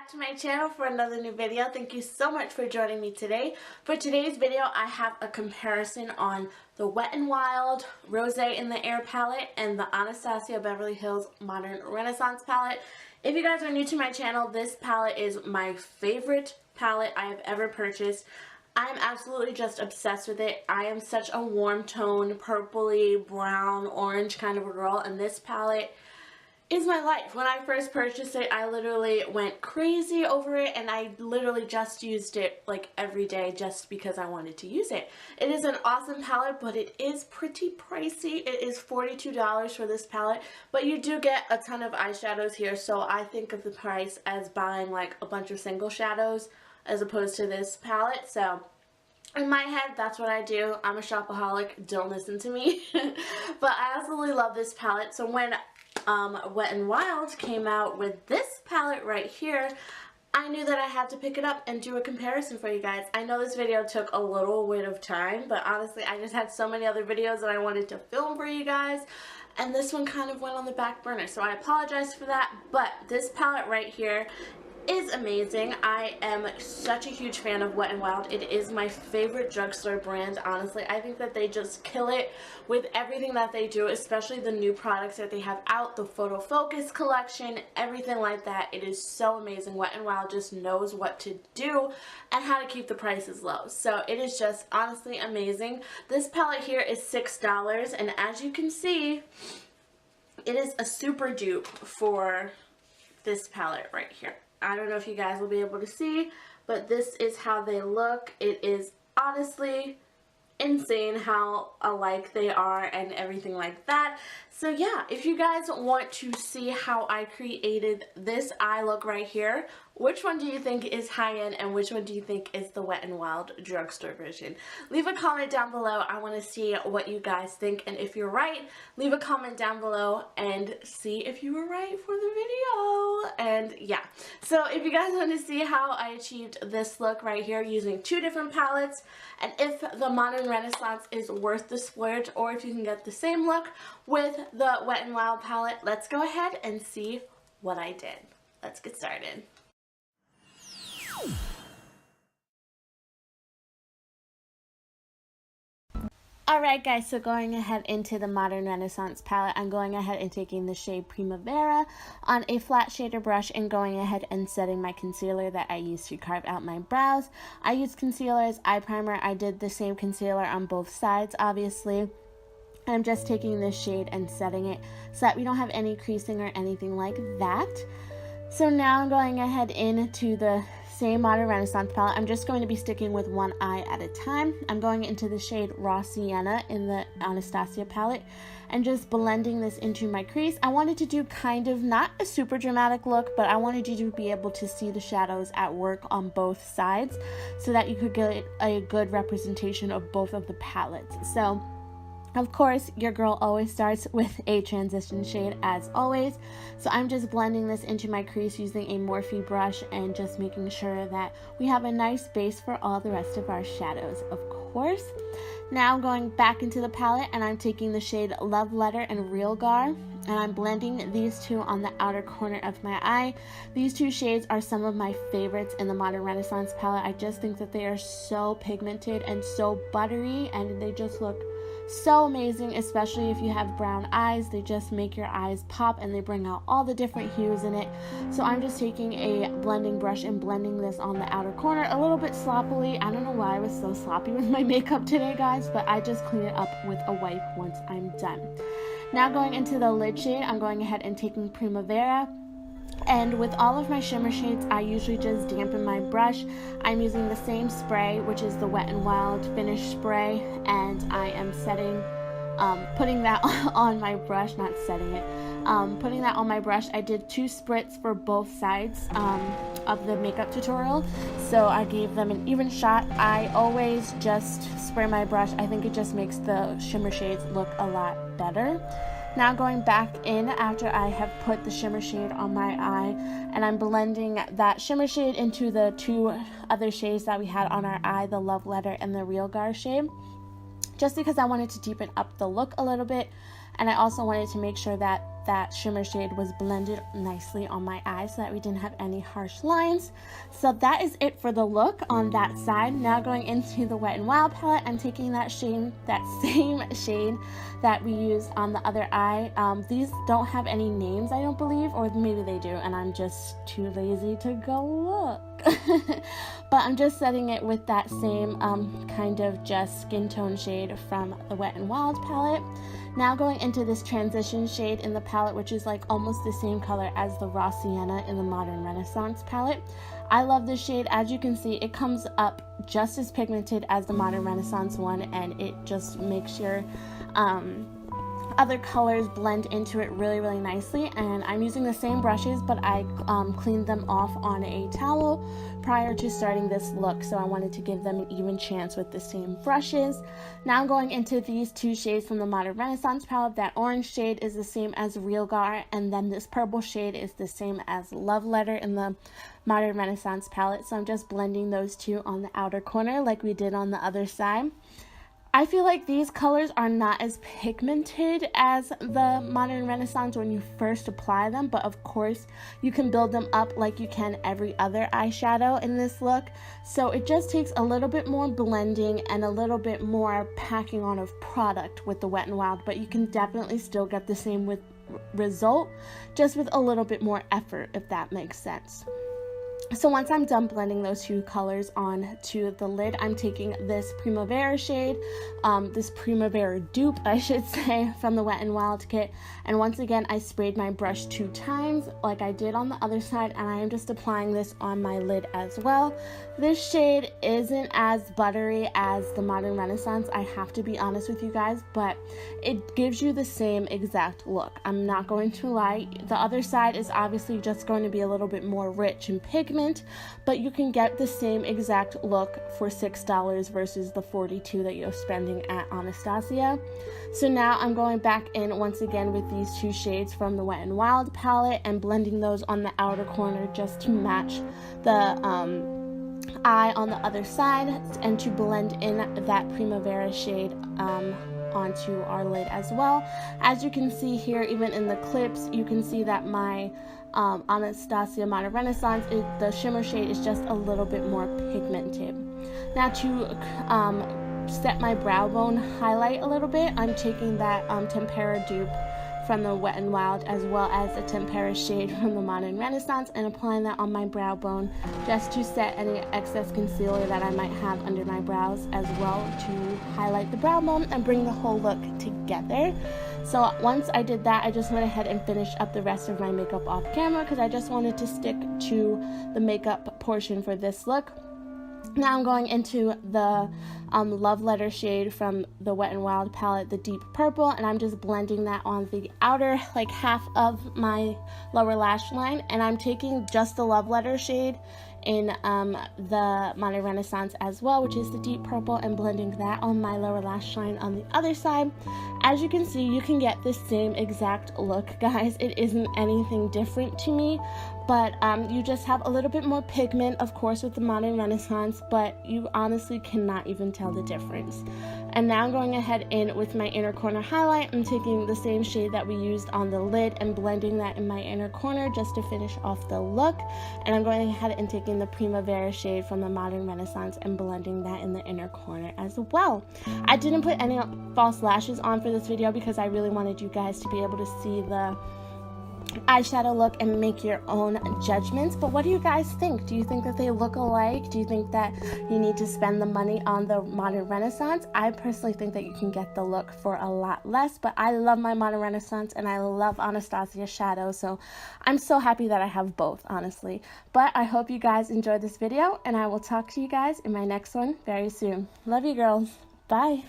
back to my channel for another new video. Thank you so much for joining me today. For today's video, I have a comparison on the Wet n Wild Rosé in the Air palette and the Anastasia Beverly Hills Modern Renaissance palette. If you guys are new to my channel, this palette is my favorite palette I have ever purchased. I'm absolutely just obsessed with it. I am such a warm tone, purpley, brown, orange kind of a girl, and this palette is my life. When I first purchased it, I literally went crazy over it, and I literally just used it like every day just because I wanted to use it. It is an awesome palette, but it is pretty pricey. It is $42 for this palette, but you do get a ton of eyeshadows here, so I think of the price as buying like a bunch of single shadows as opposed to this palette. So in my head, that's what I do. I'm a shopaholic. Don't listen to me. But I absolutely love this palette. So when Wet n Wild came out with this palette right here, I knew that I had to pick it up and do a comparison for you guys. I know this video took a little bit of time, but honestly, I just had so many other videos that I wanted to film for you guys, and this one kind of went on the back burner, so I apologize for that. But this palette right here is amazing. I am such a huge fan of Wet n Wild. It is my favorite drugstore brand, honestly. I think that they just kill it with everything that they do, especially the new products that they have out, the photofocus collection, everything like that. It is so amazing. Wet n Wild just knows what to do and how to keep the prices low. So it is just honestly amazing. This palette here is $6, and as you can see, it is a super dupe for this palette right here. I don't know if you guys will be able to see, but this is how they look. It is honestly insane how alike they are and everything like that. So yeah, if you guys want to see how I created this eye look right here, which one do you think is high-end and which one do you think is the Wet n Wild drugstore version? Leave a comment down below. I want to see what you guys think, and if you're right, leave a comment down below and see if you were right for the video. And yeah, so if you guys want to see how I achieved this look right here using two different palettes, and if the Modern Renaissance is worth the splurge, or if you can get the same look with the Wet n Wild palette, let's go ahead and see what I did. Let's get started. Alright guys, so going ahead into the Modern Renaissance palette, I'm going ahead and taking the shade Primavera on a flat shader brush and going ahead and setting my concealer that I used to carve out my brows. I used concealer as eye primer. I did the same concealer on both sides, obviously. I'm just taking this shade and setting it so that we don't have any creasing or anything like that. So now I'm going ahead into the same Modern Renaissance palette. I'm just going to be sticking with one eye at a time. I'm going into the shade Raw Sienna in the Anastasia palette and just blending this into my crease. I wanted to do kind of not a super dramatic look, but I wanted you to be able to see the shadows at work on both sides so that you could get a good representation of both of the palettes. So of course, your girl always starts with a transition shade as always. So I'm just blending this into my crease using a Morphe brush and just making sure that we have a nice base for all the rest of our shadows, of course. Now I'm going back into the palette and I'm taking the shade Love Letter and Realgar, and I'm blending these two on the outer corner of my eye. These two shades are some of my favorites in the Modern Renaissance palette. I just think that they are so pigmented and so buttery, and they just look so amazing, especially if you have brown eyes. They just make your eyes pop and they bring out all the different hues in it. So I'm just taking a blending brush and blending this on the outer corner a little bit sloppily. I don't know why I was so sloppy with my makeup today, guys, but I just clean it up with a wipe once I'm done. Now going into the lid shade, I'm going ahead and taking Primavera. And with all of my shimmer shades, I usually just dampen my brush. I'm using the same spray, which is the Wet n Wild Finish Spray, and I am putting that on my brush, not setting it, putting that on my brush. I did 2 spritz for both sides of the makeup tutorial, so I gave them an even shot. I always just spray my brush. I think it just makes the shimmer shades look a lot better. Now going back in after I have put the shimmer shade on my eye, and I'm blending that shimmer shade into the 2 other shades that we had on our eye, the Love Letter and the Realgar shade, just because I wanted to deepen up the look a little bit. And I also wanted to make sure that that shimmer shade was blended nicely on my eyes so that we didn't have any harsh lines. So that is it for the look on that side. Now going into the Wet n Wild palette, I'm taking that same shade that we used on the other eye. These don't have any names, I don't believe, or maybe they do and I'm just too lazy to go look. But I'm just setting it with that same kind of just skin tone shade from the Wet n Wild palette. Now going into this transition shade in the palette, which is like almost the same color as the raw sienna in the Modern Renaissance palette. I love this shade. As you can see, it comes up just as pigmented as the Modern Renaissance one, and it just makes your other colors blend into it really, really nicely. And I'm using the same brushes, but I cleaned them off on a towel prior to starting this look, so I wanted to give them an even chance with the same brushes. Now I'm going into these two shades from the Modern Renaissance palette. That orange shade is the same as Realgar, and then this purple shade is the same as Love Letter in the Modern Renaissance palette. So I'm just blending those two on the outer corner like we did on the other side. I feel like these colors are not as pigmented as the Modern Renaissance when you first apply them, but of course you can build them up like you can every other eyeshadow in this look. So it just takes a little bit more blending and a little bit more packing on of product with the Wet n Wild, but you can definitely still get the same result, just with a little bit more effort, if that makes sense. So once I'm done blending those two colors on to the lid, I'm taking this Primavera shade, this Primavera dupe, I should say, from the Wet n Wild kit. And once again, I sprayed my brush 2 times like I did on the other side, and I am just applying this on my lid as well. This shade isn't as buttery as the Modern Renaissance, I have to be honest with you guys, but it gives you the same exact look. I'm not going to lie. The other side is obviously just going to be a little bit more rich and pigment, but you can get the same exact look for $6 versus the $42 that you're spending at Anastasia. So now I'm going back in once again with these two shades from the Wet n Wild palette and blending those on the outer corner just to match the eye on the other side and to blend in that Primavera shade onto our lid as well. As you can see here, even in the clips, you can see that my Anastasia Modern Renaissance, the shimmer shade is just a little bit more pigmented. Now to set my brow bone highlight a little bit, I'm taking that tempera dupe from the Wet n Wild as well as a tempera shade from the Modern Renaissance and applying that on my brow bone just to set any excess concealer that I might have under my brows as well, to highlight the brow bone and bring the whole look together. So once I did that, I just went ahead and finished up the rest of my makeup off camera because I just wanted to stick to the makeup portion for this look. Now I'm going into the Love Letter shade from the Wet n Wild palette, the deep purple, and I'm just blending that on the outer like half of my lower lash line, and I'm taking just the Love Letter shade in the Modern Renaissance as well, which is the deep purple, and blending that on my lower lash line on the other side. As you can see, you can get the same exact look, guys. It isn't anything different to me, but you just have a little bit more pigment, of course, with the Modern Renaissance, but you honestly cannot even tell the difference. And now I'm going ahead in with my inner corner highlight. I'm taking the same shade that we used on the lid and blending that in my inner corner just to finish off the look. And I'm going ahead and taking the Primavera shade from the Modern Renaissance and blending that in the inner corner as well. I didn't put any false lashes on for this video because I really wanted you guys to be able to see the eyeshadow look and make your own judgments. But what do you guys think? Do you think that they look alike? Do you think that you need to spend the money on the Modern Renaissance? I personally think that you can get the look for a lot less, but I love my Modern Renaissance and I love Anastasia shadow, so I'm so happy that I have both, honestly. But I hope you guys enjoyed this video, and I will talk to you guys in my next one very soon. Love you, girls. Bye.